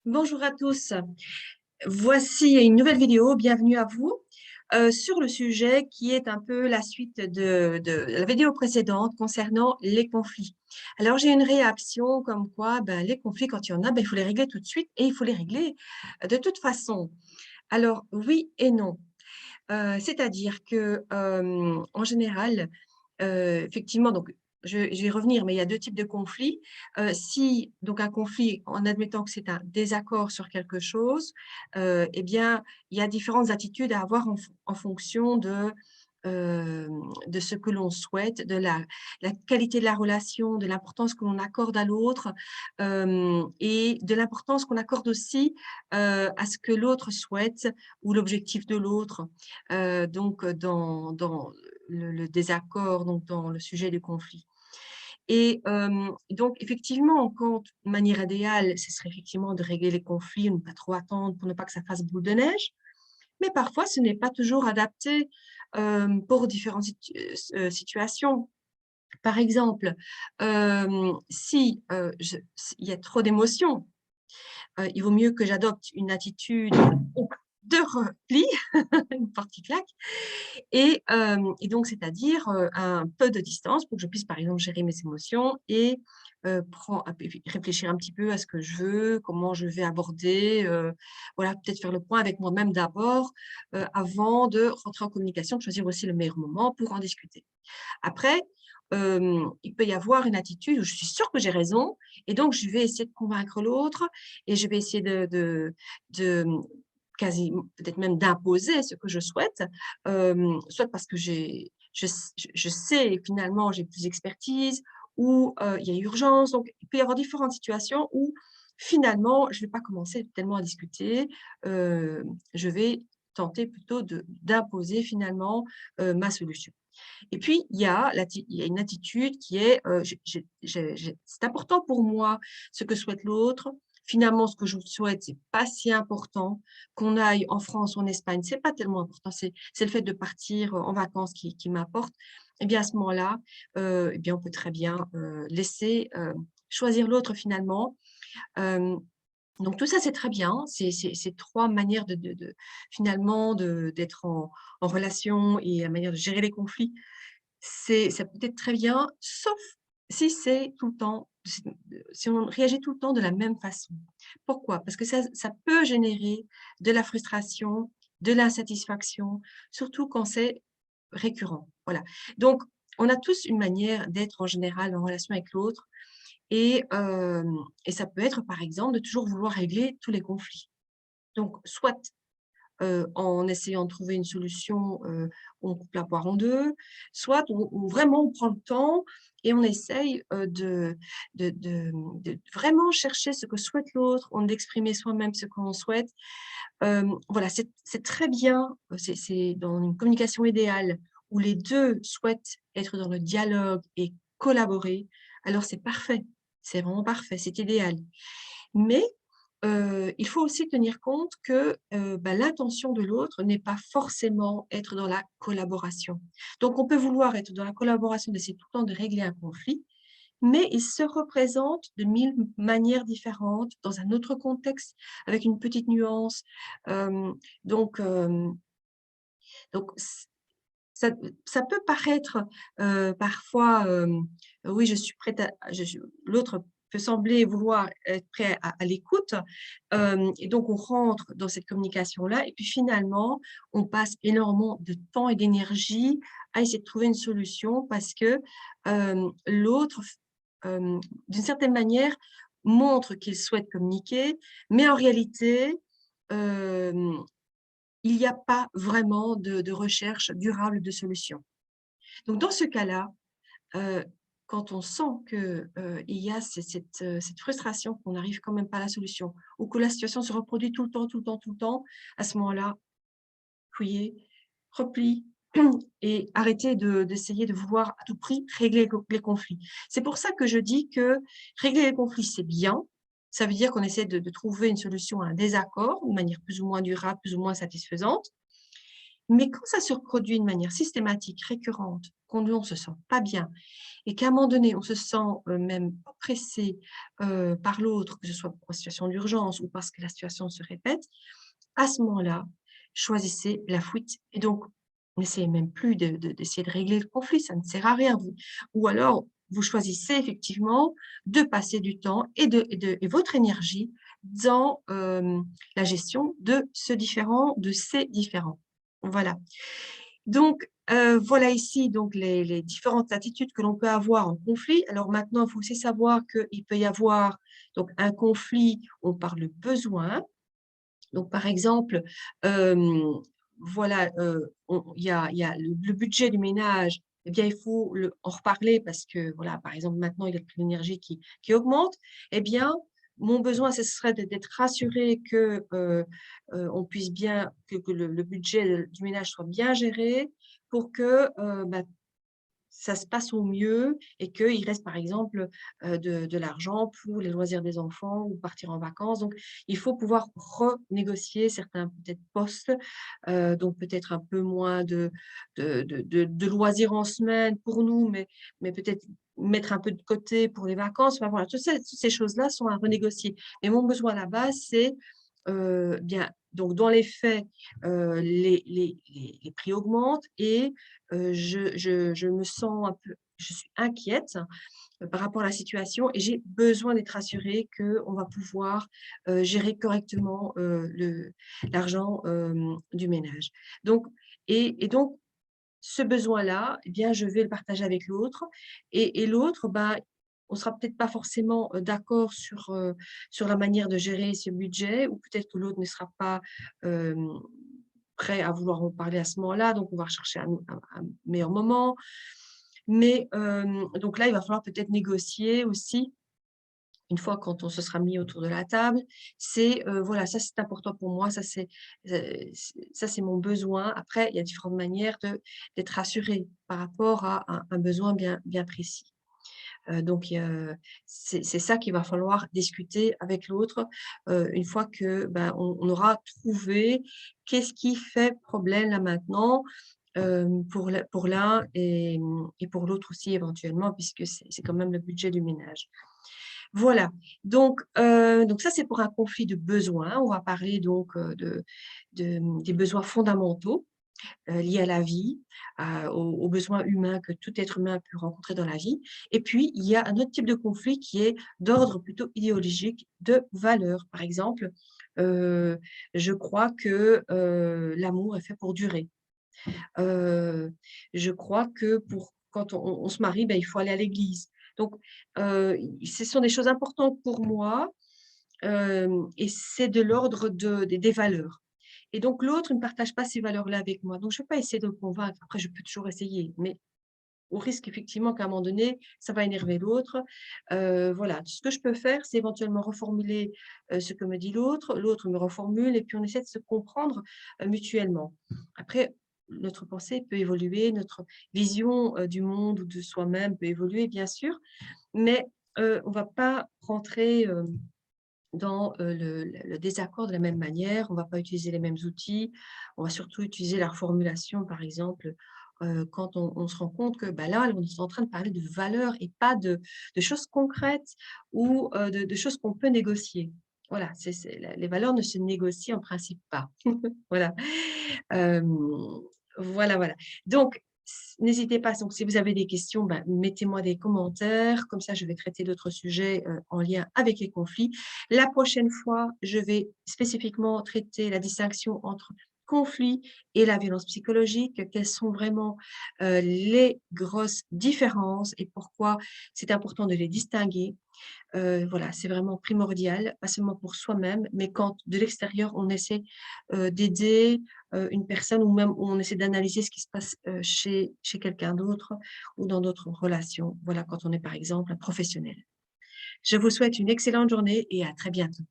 Bonjour à tous. Voici une nouvelle vidéo. Bienvenue à vous sur le sujet qui est un peu la suite de la vidéo précédente concernant les conflits. Alors, j'ai une réaction comme quoi les conflits, quand il y en a, il faut les régler tout de suite et il faut les régler de toute façon. Alors, oui et non. C'est-à-dire que, en général, effectivement, donc je vais revenir, mais il y a 2 types de conflits. Si donc un conflit, en admettant que c'est un désaccord sur quelque chose, eh bien, il y a différentes attitudes à avoir en fonction de ce que l'on souhaite, de la qualité de la relation, de l'importance que l'on accorde à l'autre, et de l'importance qu'on accorde aussi, à ce que l'autre souhaite ou l'objectif de l'autre. Dans le désaccord, donc dans le sujet du conflit. Et donc effectivement, quand de manière idéale, ce serait effectivement de régler les conflits, ne pas trop attendre pour ne pas que ça fasse boule de neige. Mais parfois, ce n'est pas toujours adapté, pour différentes situations. Par exemple, si, il y a trop d'émotions, il vaut mieux que j'adopte une attitude de repli, une porte claque. Et donc, c'est-à-dire, un peu de distance pour que je puisse, par exemple, gérer mes émotions et réfléchir un petit peu à ce que je veux, comment je vais aborder, voilà, peut-être faire le point avec moi-même d'abord, avant de rentrer en communication, choisir aussi le meilleur moment pour en discuter. Après, il peut y avoir une attitude où je suis sûre que j'ai raison et donc je vais essayer de convaincre l'autre et je vais essayer de quasi peut-être même d'imposer ce que je souhaite, soit parce que je sais finalement j'ai plus d'expertise ou, il y a urgence. Donc il peut y avoir différentes situations où finalement je ne vais pas commencer tellement à discuter, je vais tenter plutôt d'imposer finalement, ma solution. Et puis, il y a une attitude qui est, c'est important pour moi ce que souhaite l'autre. Finalement, ce que je souhaite, c'est pas si important. Qu'on aille en France ou en Espagne, c'est pas tellement important. C'est le fait de partir, en vacances qui m'importe. Et bien, à ce moment-là, eh bien, on peut très bien, laisser, choisir l'autre finalement. Hem donc tout ça, c'est très bien. C'est 3 manières finalement d'être en relation et la manière de gérer les conflits. Ça peut être très bien, sauf si c'est tout le temps si on réagit tout le temps de la même façon. Pourquoi? Parce que ça peut générer de la frustration, de l'insatisfaction, surtout quand c'est récurrent. Voilà. Donc on a tous une manière d'être en général en relation avec l'autre et ça peut être, par exemple, de toujours vouloir régler tous les conflits. Donc soit, en essayant de trouver une solution, on coupe la poire en 2, soit on vraiment on prend le temps et on essaye, de vraiment chercher ce que souhaite l'autre, d'exprimer soi-même ce qu'on souhaite. Voilà, c'est très bien, c'est dans une communication idéale où les 2 souhaitent être dans le dialogue et collaborer, alors c'est parfait, c'est vraiment parfait, c'est idéal. Mais, il faut aussi tenir compte que, l'intention de l'autre n'est pas forcément être dans la collaboration. Donc on peut vouloir être dans la collaboration, d'essayer tout le temps de régler un conflit, mais il se représente de 1000 manières différentes, dans un autre contexte, avec une petite nuance. Hem, donc hem, donc ça ça peut paraître, parfois, oui, je suis prête à je l'autre peut sembler vouloir être prêt à l'écoute, et donc on rentre dans cette communication-là et puis finalement, on passe énormément de temps et d'énergie à essayer de trouver une solution parce que, l'autre d'une certaine manière, montre qu'il souhaite communiquer, mais en réalité, hem il n'y a pas vraiment de recherche durable de solution. Donc dans ce cas-là, heu, quand on sent que, il y a cette frustration qu'on n'arrive quand même pas à la solution ou que la situation se reproduit tout le temps, tout le temps, tout le temps, à ce moment-là, fouillez, repli et arrêtez d'essayer de vouloir à tout prix régler les conflits. C'est pour ça que je dis que régler les conflits, c'est bien. Ça veut dire qu'on essaie de trouver une solution à un désaccord, de manière plus ou moins durable, plus ou moins satisfaisante. Mais quand ça se reproduit de manière systématique, récurrente, qu'on ne se sent pas bien et qu'à un moment donné, on se sent, même oppressé, par l'autre, que ce soit en situation d'urgence ou parce que la situation se répète, à ce moment-là, choisissez la fuite et donc n'essayez même plus d'essayer de régler le conflit, ça ne sert à rien. Vous ou alors vous choisissez effectivement de passer du temps et votre énergie dans, la gestion de ce différend, de ces différends. Voilà. Donc, voilà ici donc les différentes attitudes que l'on peut avoir en conflit. Alors maintenant, il faut aussi savoir qu'il peut y avoir donc un conflit, on parle de besoin. Donc par exemple, hem, voilà, il y a le budget du ménage, eh bien, il faut en reparler parce que voilà, par exemple, maintenant, il y a le prix de l'énergie qui augmente. Eh bien, mon besoin, ce serait d'être rassuré que, on puisse bien que le budget du ménage soit bien géré pour que, bah, ça se passe au mieux et qu'il reste, par exemple, de l'argent pour les loisirs des enfants ou partir en vacances. Donc, il faut pouvoir renégocier certains peut-être postes, donc peut-être un peu moins de loisirs en semaine pour nous, mais peut-être mettre un peu de côté pour les vacances. Enfin voilà, toutes ces choses-là sont à renégocier. Mais mon besoin à la base, c'est, bien donc dans les faits, les prix augmentent et je me sens un peu je suis inquiète, par rapport à la situation et j'ai besoin d'être rassurée qu'on va pouvoir, gérer correctement, l'argent, du ménage. Donc donc ce besoin-là, eh bien, je vais le partager avec l'autre et l'autre, bah, on sera peut-être pas forcément, d'accord sur la manière de gérer ce budget ou peut-être que l'autre ne sera pas, hem, prêt à vouloir en parler à ce moment-là, donc on va rechercher un meilleur moment. Mais, donc là, il va falloir peut-être négocier aussi, une fois quand on se sera mis autour de la table, c'est, voilà, ça c'est important pour moi, ça c'est mon besoin. Après, il y a différentes manières d'être rassuré par rapport à un besoin bien précis. Donc c'est ça qu'il va falloir discuter avec l'autre, une fois que, ben, on aura trouvé qu'est-ce qui fait problème là maintenant, pour l'un et pour l'autre aussi éventuellement puisque c'est quand même le budget du ménage. Voilà, donc ça, c'est pour un conflit de besoins. On va parler donc, des besoins fondamentaux, liés à la vie, aux besoins humains que tout être humain peut rencontrer dans la vie. Et puis, il y a un autre type de conflit qui est d'ordre plutôt idéologique, de valeurs. Par exemple, heu, je crois que, l'amour est fait pour durer. Heu, je crois que pour quand on se marie, ben, il faut aller à l'église. Donc, ce sont des choses importantes pour moi, et c'est de l'ordre des valeurs. Et donc l'autre ne partage pas ces valeurs-là avec moi. Donc je ne vais pas essayer de le convaincre. Après, je peux toujours essayer, mais au risque effectivement qu'à un moment donné, ça va énerver l'autre. Voilà, ce que je peux faire, c'est éventuellement reformuler, ce que me dit l'autre, l'autre me reformule et puis on essaie de se comprendre, mutuellement. Après, notre pensée peut évoluer, notre vision, du monde ou de soi-même peut évoluer bien sûr, mais, on ne va pas rentrer, dans, le désaccord de la même manière. On ne va pas utiliser les mêmes outils. On va surtout utiliser la reformulation, par exemple, quand on se rend compte que, bah, là, on est en train de parler de valeurs et pas de choses concrètes ou, de choses qu'on peut négocier. Voilà, c'est les valeurs ne se négocient en principe pas. Voilà. Hem, voilà. Donc n'hésitez pas, donc si vous avez des questions, ben, mettez-moi des commentaires, comme ça je vais traiter d'autres sujets, en lien avec les conflits. La prochaine fois, je vais spécifiquement traiter la distinction entre conflit et la violence psychologique. Quelles sont vraiment, les grosses différences et pourquoi c'est important de les distinguer. Voilà, c'est vraiment primordial, pas seulement pour soi-même, mais quand de l'extérieur on essaie, d'aider, une personne ou même on essaie d'analyser ce qui se passe, chez quelqu'un d'autre ou dans d'autres relations. Voilà, quand on est par exemple un professionnel. Je vous souhaite une excellente journée et à très bientôt.